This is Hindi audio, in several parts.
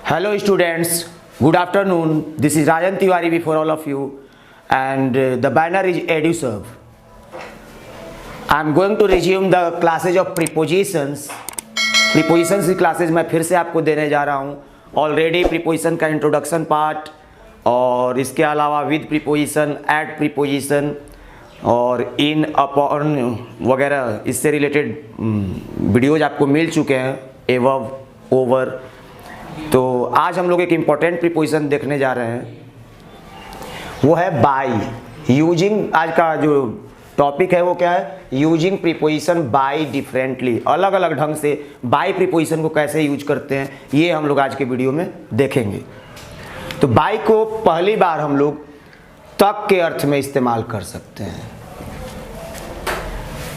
Hello students, good afternoon. This is Rajan Tiwari before all of you and the banner is EduServe. I am going to resume the classes of prepositions. Prepositions की classes मैं फिर से आपको देने जा रहा हूँ. ऑलरेडी preposition का इंट्रोडक्शन पार्ट और इसके अलावा विद प्रीपोजिशन, एट प्रीपोजिशन और इन, अपॉन वगैरह इससे रिलेटेड वीडियोज आपको मिल चुके हैं, एवव, ओवर. तो आज हम लोग एक इम्पॉर्टेंट प्रीपोजिशन देखने जा रहे हैं, वो है बाय. यूजिंग, आज का जो टॉपिक है वो क्या है? Using preposition by differently. अलग अलग ढंग से बाय प्रीपोजिशन को कैसे यूज करते हैं ये हम लोग आज के वीडियो में देखेंगे. तो बाय को पहली बार हम लोग तक के अर्थ में इस्तेमाल कर सकते हैं.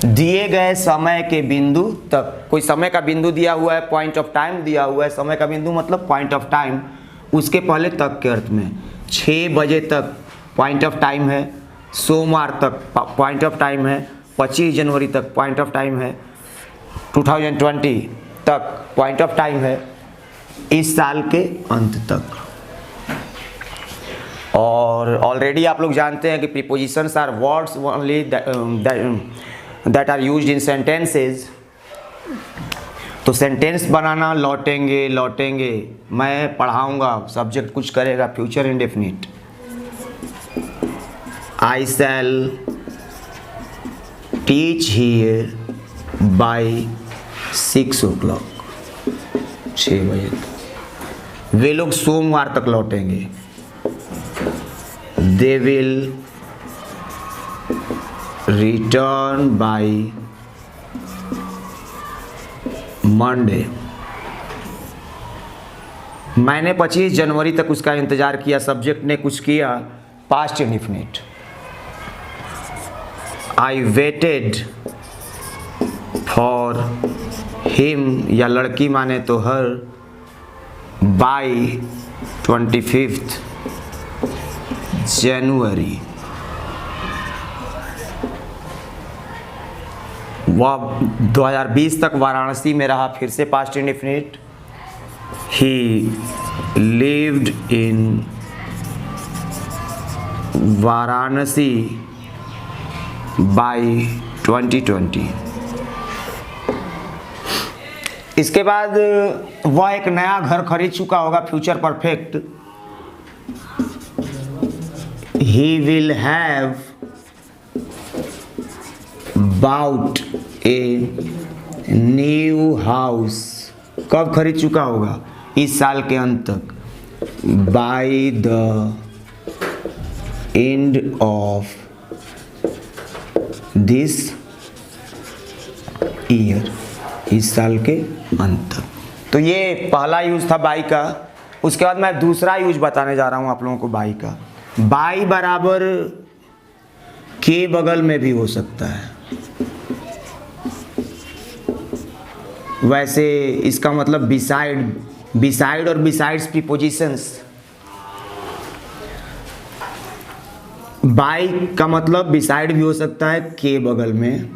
दिए गए समय के बिंदु तक. कोई समय का बिंदु दिया हुआ है, पॉइंट ऑफ टाइम दिया हुआ है. समय का बिंदु मतलब पॉइंट ऑफ टाइम, उसके पहले तक के अर्थ में. 6 बजे तक पॉइंट ऑफ टाइम है, सोमवार तक पॉइंट ऑफ टाइम है, 25 जनवरी तक पॉइंट ऑफ टाइम है, 2020 तक पॉइंट ऑफ टाइम है, इस साल के अंत तक. और ऑलरेडी आप लोग जानते हैं कि prepositions are words only that are used in sentences. तो सेंटेंस बनाना, लौटेंगे, लौटेंगे, मैं पढ़ाऊंगा, सब्जेक्ट कुछ करेगा, future indefinite. I shall teach here by 6 o'clock. 6 बजे तक. वे लोग सोमवार तक लौटेंगे. They will return by Monday. मैंने 25 जनवरी तक उसका इंतजार किया, सब्जेक्ट ने कुछ किया, past indefinite. I waited for him, या लड़की माने तो हर, by 25th January. वह 2020 तक वाराणसी में रहा, फिर से past indefinite. He lived in Varanasi by 2020. इसके बाद वह एक नया घर खरीद चुका होगा, future perfect. He will have bought a new house. कब खरीद चुका होगा? इस साल के अंत तक. By the end of this year, इस साल के अंत तक. तो ये पहला यूज था बाई का. उसके बाद मैं दूसरा यूज बताने जा रहा हूँ आप लोगों को बाई का. बाई बराबर के बगल में भी हो सकता है. वैसे इसका मतलब बिसाइड, बिसाइड और बिसाइड्स प्रीपोजिशंस. बाई का मतलब बिसाइड भी हो सकता है, के बगल में.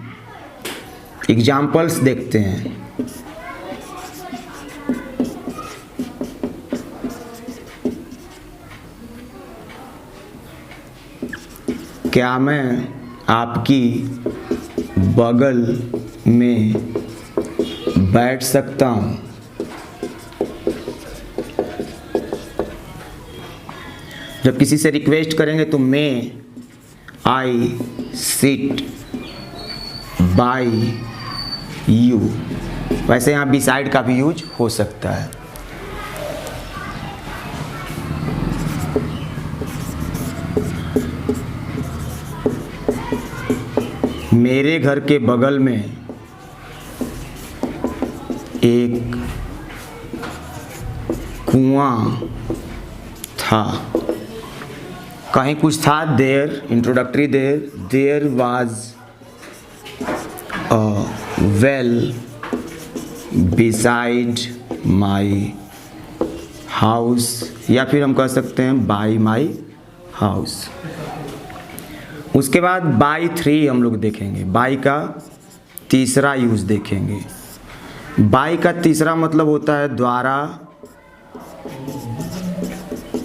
एग्जाम्पल्स देखते हैं. क्या मैं आपकी बगल में बैठ सकता हूँ? जब किसी से रिक्वेस्ट करेंगे तो मैं आई सिट बाय यू. वैसे यहाँ बिसाइड का भी यूज हो सकता है. मेरे घर के बगल में एक कुआं था. कहीं कुछ था, there, introductory there. There was a well beside my house, या फिर हम कह सकते हैं बाय माई हाउस. उसके बाद बाय 3 हम लोग देखेंगे. बाय का तीसरा यूज देखेंगे. बाय का तीसरा मतलब होता है द्वारा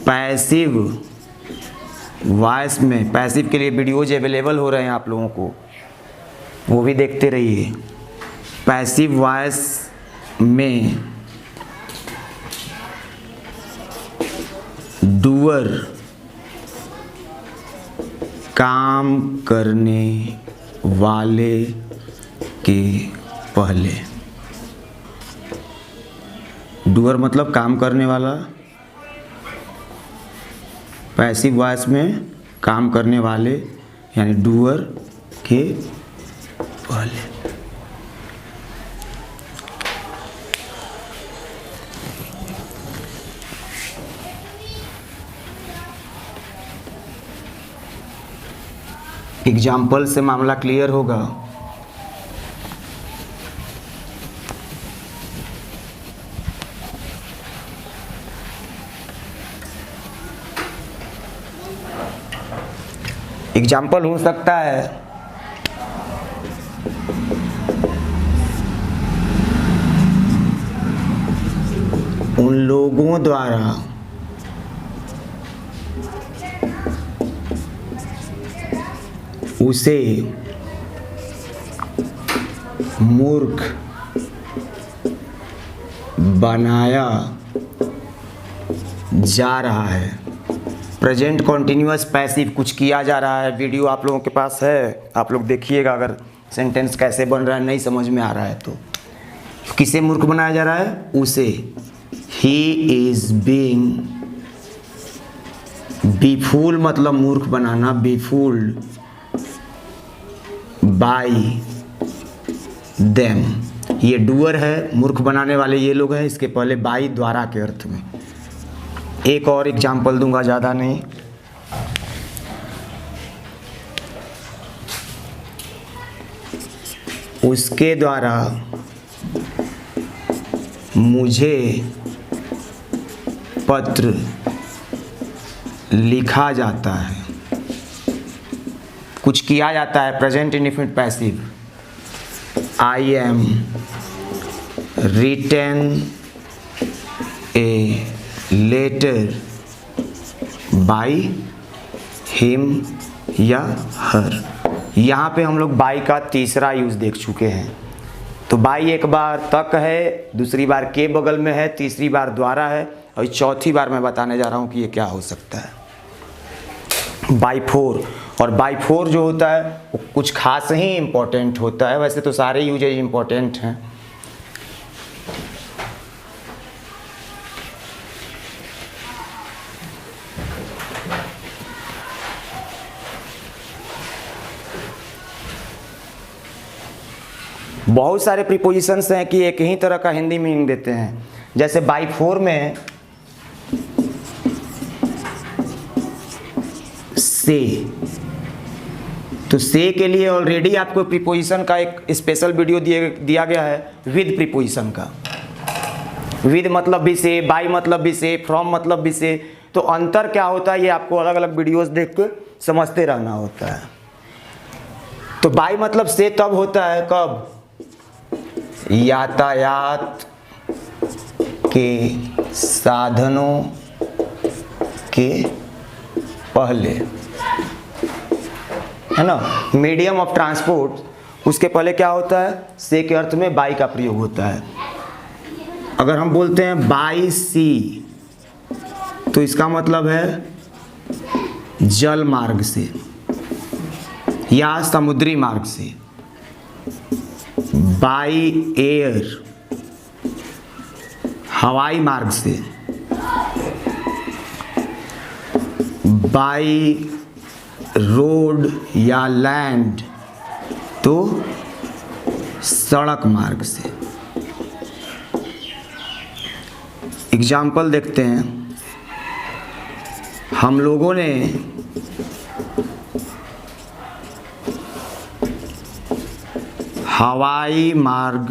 पैसिव वॉइस में, पैसिव के लिए वीडियोज अवेलेबल हो रहे हैं आप लोगों को, वो भी देखते रहिए। पैसिव वॉइस में डूअर काम करने वाले के पहले, डूअर मतलब काम करने वाला, पैसिव वॉइस में काम करने वाले यानी डूअर के पहले। एग्जाम्पल से मामला क्लियर होगा। एग्जाम्पल हो सकता है उन लोगों द्वारा उसे मूर्ख बनाया जा रहा है। प्रेजेंट कॉन्टिन्यूअस पैसिव, कुछ किया जा रहा है। वीडियो आप लोगों के पास है, आप लोग देखिएगा अगर सेंटेंस कैसे बन रहा है नहीं समझ में आ रहा है तो। किसे मूर्ख बनाया जा रहा है? उसे। ही इज बीइंग, बीफूल मतलब मूर्ख बनाना, बीफूल्ड बाई देम। ये डूअर है, मूर्ख बनाने वाले ये लोग हैं, इसके पहले बाई द्वारा के अर्थ में। एक और एग्जाम्पल दूंगा, ज़्यादा नहीं। उसके द्वारा मुझे पत्र लिखा जाता है, कुछ किया जाता है। Present indefinite passive. I am written a letter by him या हर। यहाँ पे हम लोग बाई का तीसरा यूज़ देख चुके हैं। तो बाई एक बार तक है, दूसरी बार के बगल में है, तीसरी बार द्वारा है, और चौथी बार मैं बताने जा रहा हूँ कि ये क्या हो सकता है। बाई फोर, और बाई फोर जो होता है वो कुछ खास ही इम्पोर्टेंट होता है। वैसे तो सारे यूजेज इम्पोर्टेंट हैं। बहुत सारे प्रीपोजिशंस हैं कि एक ही तरह का हिंदी मीनिंग देते हैं। जैसे बाई फोर में से, तो से के लिए ऑलरेडी आपको प्रीपोजिशन का एक स्पेशल वीडियो दिया गया है विद प्रीपोजिशन का। विद मतलब भी से, बाई मतलब भी से, फ्रॉम मतलब भी से। तो अंतर क्या होता है ये आपको अलग अलग वीडियोस देख के समझते रहना होता है। तो बाई मतलब से तब होता है कब? यातायात के साधनों के पहले, है ना। मीडियम ऑफ ट्रांसपोर्ट, उसके पहले क्या होता है? से के अर्थ में बाई का प्रयोग होता है। अगर हम बोलते हैं बाई सी, तो इसका मतलब है जल मार्ग से या समुद्री मार्ग से। बाई एयर, हवाई मार्ग से। बाई रोड या लैंड, तो सड़क मार्ग से। एग्जाम्पल देखते हैं। हम लोगों ने हवाई मार्ग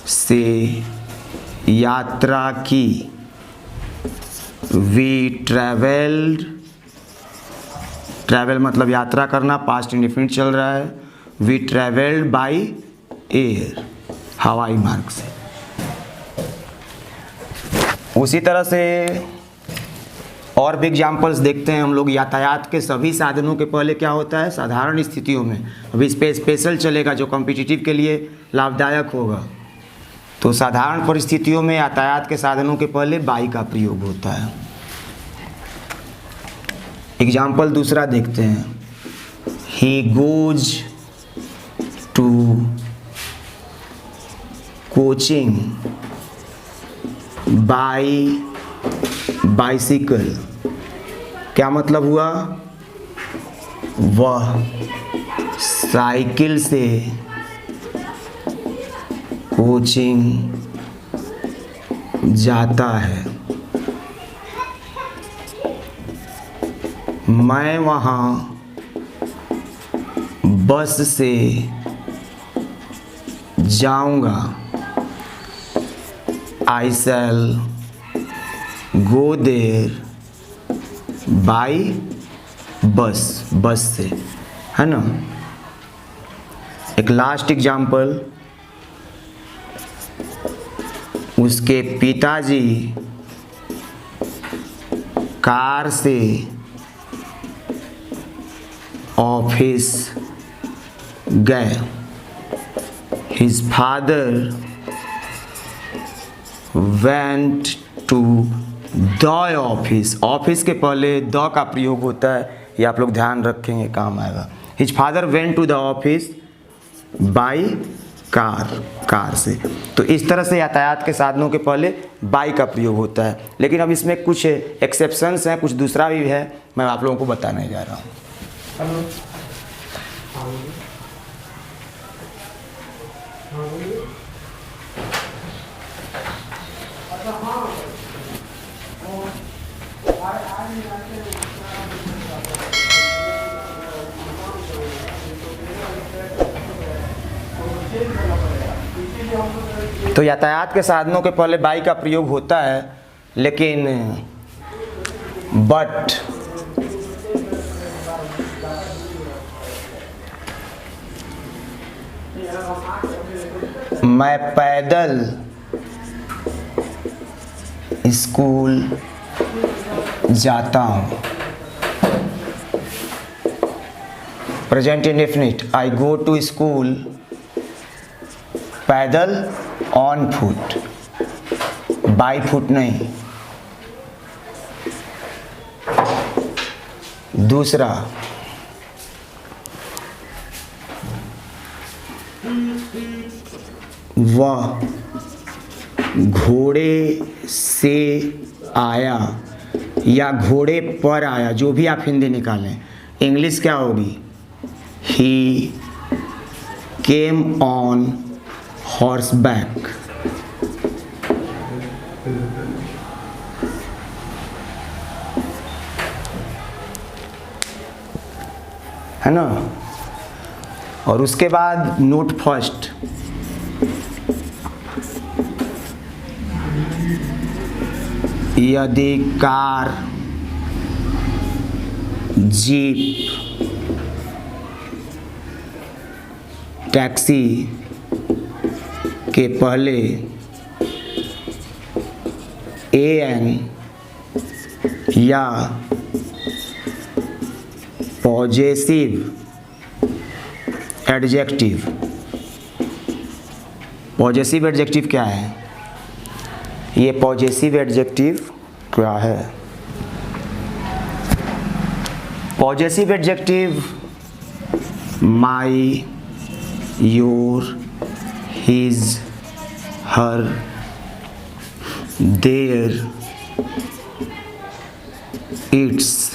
से यात्रा की। वी ट्रैवल्ड, ट्रैवल मतलब यात्रा करना, पास्ट इंडेफिनिट चल रहा है। वी ट्रैवल्ड बाय एयर, हवाई मार्ग से। उसी तरह से और भी एग्जाम्पल्स देखते हैं हम लोग। यातायात के सभी साधनों के पहले क्या होता है? साधारण स्थितियों में। अभी इस पे स्पेशल चलेगा जो कॉम्पिटिटिव के लिए लाभदायक होगा। तो साधारण परिस्थितियों में यातायात के साधनों के पहले बाई का प्रयोग होता है। एग्जाम्पल दूसरा देखते हैं। He goes to coaching by bicycle. क्या मतलब हुआ? वह साइकिल से कोचिंग जाता है। मैं वहाँ बस से जाऊंगा। I shall go there by bus, बस से, है ना। एक लास्ट एग्जाम्पल, उसके पिताजी कार से ऑफिस गए। His father went to the office। Office के पहले द का प्रयोग होता है, ये आप लोग ध्यान रखेंगे, काम आएगा। His father went to the office by car, car से। तो इस तरह से यातायात के साधनों के पहले बाई का प्रयोग होता है। लेकिन अब इसमें कुछ एक्सेप्शंस हैं, कुछ दूसरा भी है, मैं आप लोगों को बताने जा रहा हूँ। तो यातायात के साधनों के पहले बाई का प्रयोग होता है, लेकिन बट मैं पैदल स्कूल जाता हूँ। Present indefinite, I go to school पैदल ऑन फुट, बाई फुट नहीं। दूसरा, वह घोड़े से आया या घोड़े पर आया, जो भी आप हिंदी निकालें। इंग्लिश क्या होगी? ही केम ऑन हॉर्सबैक। है ना। और उसके बाद नोट फर्स्ट, यदि कार, जीप, टैक्सी के पहले एन या पॉजेसिव एडजेक्टिव। पॉजेसिव एडजेक्टिव क्या है? ये पॉजेसिव एडजेक्टिव क्या है? Possessive adjective my, your, his, her, their, its,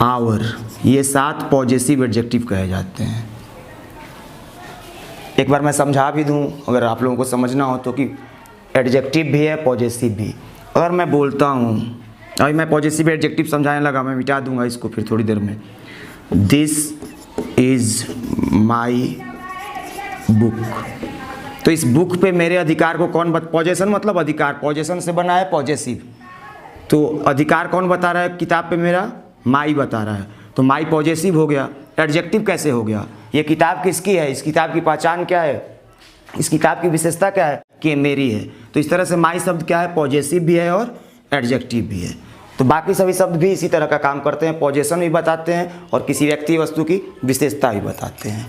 our, ये 7 पॉजेसिव एडजेक्टिव कहे जाते हैं। एक बार मैं समझा भी दूं, अगर आप लोगों को समझना हो तो, कि एडजेक्टिव भी है, पॉजेसिव भी। अगर मैं बोलता हूँ, अभी मैं पॉजेसिव एडजेक्टिव समझाने लगा, मैं मिटा दूंगा इसको फिर थोड़ी देर में। This is my book. तो इस बुक पे मेरे अधिकार को कौन पॉजेशन मतलब अधिकार, पॉजेशन से बना है पॉजेसिव। तो अधिकार कौन बता रहा है किताब पे? मेरा माई बता रहा है, तो माई पॉजेसिव हो गया। एडजेक्टिव कैसे हो गया? ये किताब किसकी है? इस किताब की पहचान क्या है? इस किताब की विशेषता क्या है? कि ये मेरी है। तो इस तरह से माई शब्द क्या है? पॉजेसिव भी है और एडजेक्टिव भी है। तो बाकी सभी शब्द भी इसी तरह का काम करते हैं, पोजीशन भी बताते हैं और किसी व्यक्ति वस्तु की विशेषता भी बताते हैं।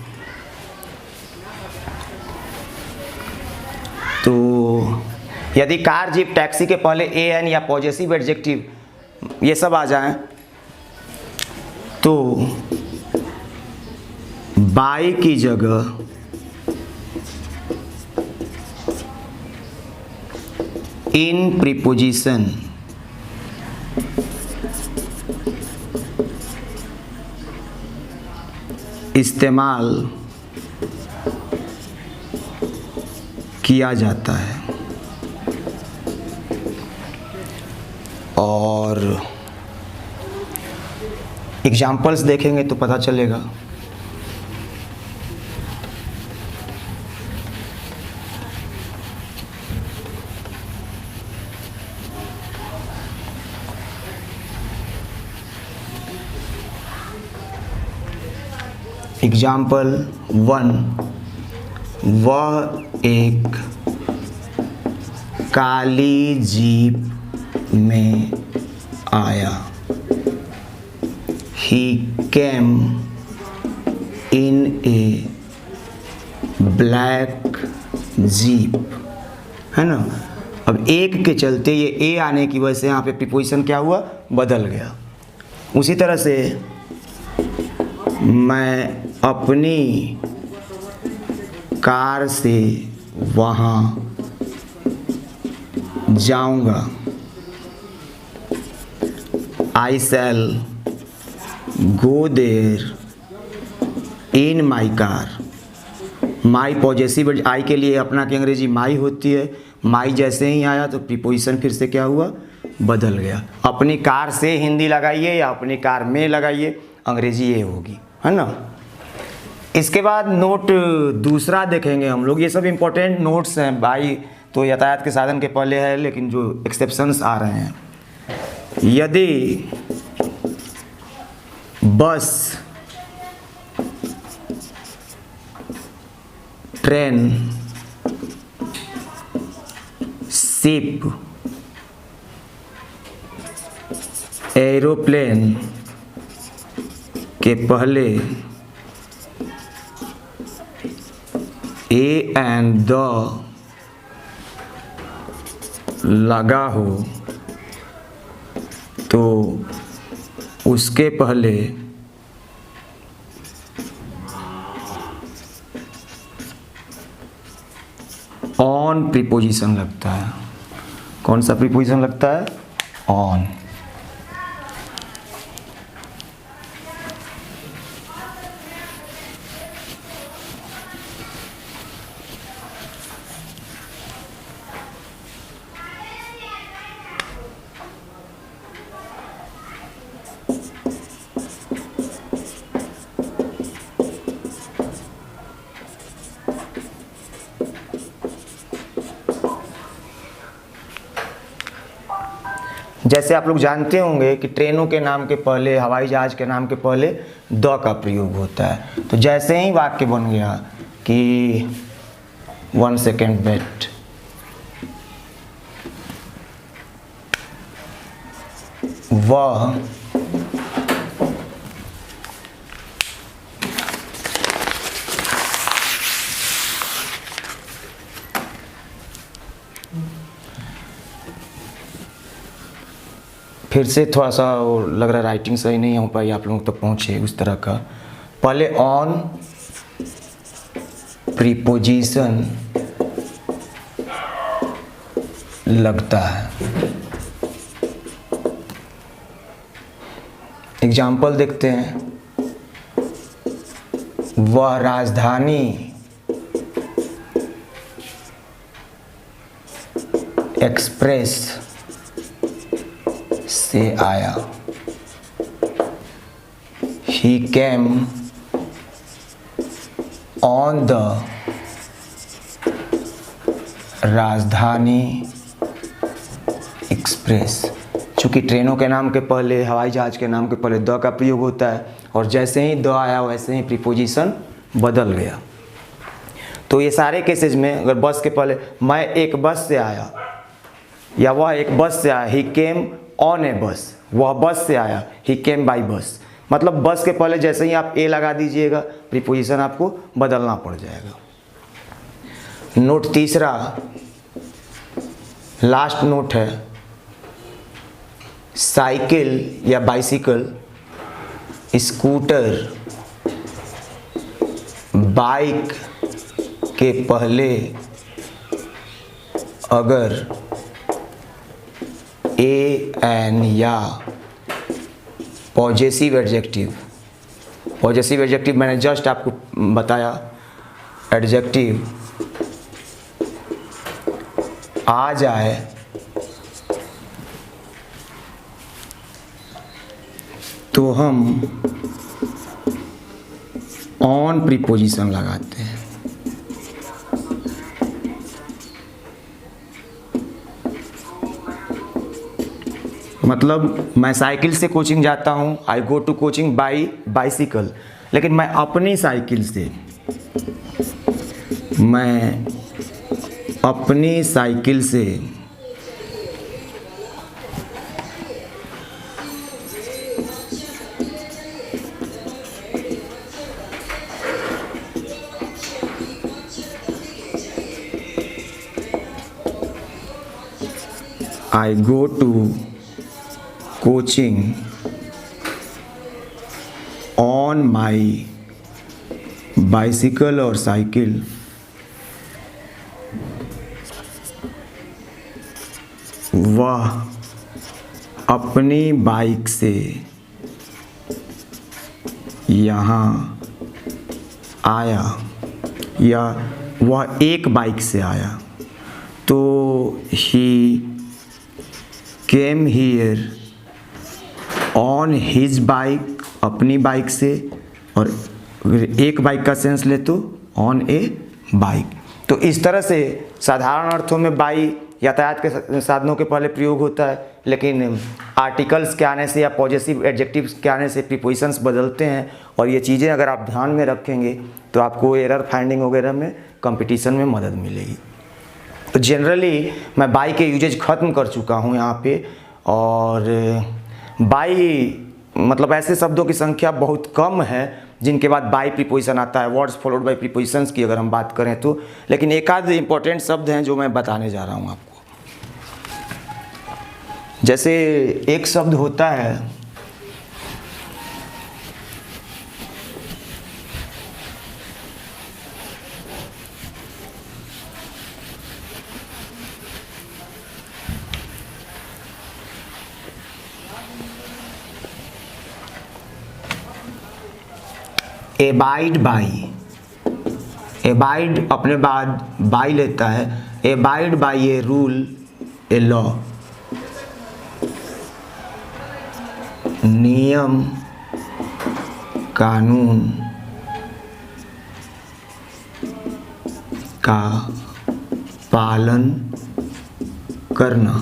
तो यदि कार, जीप, टैक्सी के पहले ए एन या पॉजेसिव एडजेक्टिव ये सब आ जाएं तो बाई की जगह इन प्रीपोजिशन इस्तेमाल किया जाता है। और एग्जाम्पल्स देखेंगे तो पता चलेगा। एग्जाम्पल 1, वह एक काली जीप में आया। He came in a black jeep, है ना। अब एक के चलते ये ए आने की वजह से यहाँ पे प्रीपोजिशन क्या हुआ, बदल गया। उसी तरह से मैं अपनी कार से वहाँ जाऊँगा। I shall go there in my car। My possessive I के लिए अपना की अंग्रेजी माई होती है। माई जैसे ही आया तो प्रीपोजिशन फिर से क्या हुआ, बदल गया। अपनी कार से हिंदी लगाइए या अपनी कार में लगाइए, अंग्रेजी ये होगी, है ना। इसके बाद नोट दूसरा देखेंगे हम लोग। ये सब इम्पोर्टेंट नोट्स हैं भाई, तो यातायात के साधन के पहले है, लेकिन जो एक्सेप्शंस आ रहे हैं, यदि बस, ट्रेन, शिप, एरोप्लेन के पहले ए एंड द लगा हो तो उसके पहले ऑन प्रीपोजिशन लगता है। कौन सा प्रीपोजिशन लगता है, ऑन। जैसे आप लोग जानते होंगे कि ट्रेनों के नाम के पहले, हवाई जहाज के नाम के पहले द का प्रयोग होता है। तो जैसे ही वाक्य बन गया कि 1 सेकेंड वेट, वह फिर से थोड़ा सा लग रहा है राइटिंग सही नहीं हो पाई आप लोगों तक पहुँचे उस तरह का। पहले ऑन प्रीपोजिशन लगता है। एग्जाम्पल देखते हैं। वह राजधानी एक्सप्रेस से आया। He came on the राजधानी एक्सप्रेस। चूँकि ट्रेनों के नाम के पहले, हवाई जहाज के नाम के पहले द का प्रयोग होता है और जैसे ही द आया वैसे ही प्रीपोजिशन बदल गया। तो ये सारे केसेस में अगर बस के पहले मैं एक बस से आया या वह एक बस से आया, ही केम ऑन ए बस, वह बस से आया, ही केम बाई बस। मतलब बस के पहले जैसे ही आप ए लगा दीजिएगा प्रीपोजिशन आपको बदलना पड़ जाएगा। नोट तीसरा, लास्ट नोट है, साइकिल या बाइसिकल, स्कूटर, बाइक के पहले अगर ए एन या पॉजेसिव एडजेक्टिव, पॉजेसिव एडजेक्टिव मैंने जस्ट आपको बताया, एडजेक्टिव आ जाए तो हम ऑन प्रीपोजिशन लगाते हैं। मतलब मैं साइकिल से कोचिंग जाता हूँ, I go to coaching by bicycle, लेकिन मैं अपनी साइकिल से, मैं अपनी साइकिल से I go to coaching on my bicycle or cycle, वह अपनी बाइक से यहाँ आया, या वह एक बाइक से आया, तो he came here on his bike, अपनी बाइक से, और एक बाइक का सेंस ले तो ऑन ए बाइक। तो इस तरह से साधारण अर्थों में बाई यातायात के साधनों के पहले प्रयोग होता है, लेकिन आर्टिकल्स के आने से या पॉजेसिव एडजेक्टिव्स के आने से प्रीपोजिशंस बदलते हैं। और ये चीज़ें अगर आप ध्यान में रखेंगे तो आपको एरर फाइंडिंग वगैरह में कंपटीशन में मदद मिलेगी। तो जनरली मैं बाई के यूजेज ख़त्म कर चुका हूँ यहाँ पे, और बाई मतलब ऐसे शब्दों की संख्या बहुत कम है जिनके बाद बाई प्रीपोजिशन आता है, वर्ड्स फॉलोड बाई प्रीपोजिशंस की अगर हम बात करें तो। लेकिन एक आध इम्पोर्टेंट शब्द हैं जो मैं बताने जा रहा हूँ आपको। जैसे एक शब्द होता है एबाइड बाई। एबाइड अपने बाद बाई लेता है, abide by a rule a law, नियम कानून का पालन करना।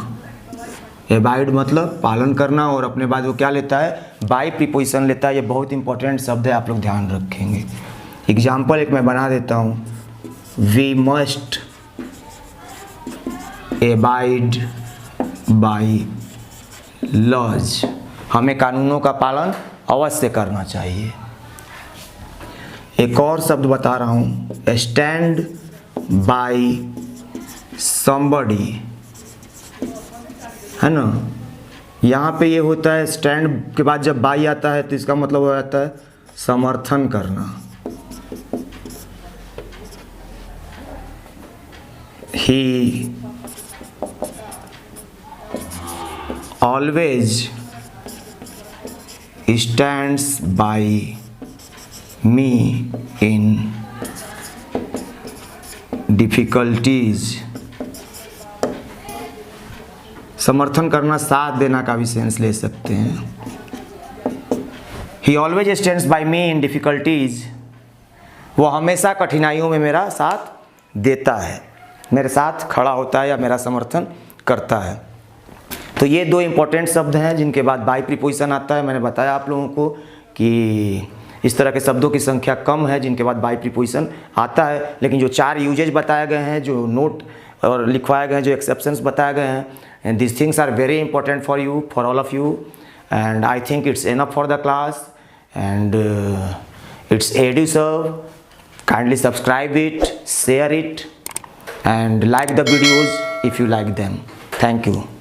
एबाइड मतलब पालन करना, और अपने बाद वो क्या लेता है, बाई प्रीपोजिशन लेता है। ये बहुत इंपॉर्टेंट शब्द है, आप लोग ध्यान रखेंगे। एग्जाम्पल एक मैं बना देता हूँ, we must abide by laws, हमें कानूनों का पालन अवश्य करना चाहिए। एक और शब्द बता रहा हूँ, स्टैंड बाई समबडी, है ना। यहाँ पे ये होता है स्टैंड के बाद जब बाई आता है तो इसका मतलब हो जाता है समर्थन करना। ही always stands by me in difficulties. समर्थन करना, साथ देना का भी सेंस ले सकते हैं। ही always stands by me in difficulties, वो हमेशा कठिनाइयों में मेरा साथ देता है, मेरे साथ खड़ा होता है या मेरा समर्थन करता है। तो ये दो इम्पोर्टेंट शब्द हैं जिनके बाद बाई प्रीपोजिशन आता है। मैंने बताया आप लोगों को कि इस तरह के शब्दों की संख्या कम है जिनके बाद बाई प्रीपोजिशन आता है, लेकिन जो चार यूजेज बताए गए हैं, जो नोट और लिखवाए गए हैं, जो एक्सेप्शंस बताए गए हैं, and these things are very important for you, for all of you. And I think it's enough for the class, and it's EduServe. Kindly subscribe it, share it, and like the videos if you like them. Thank you.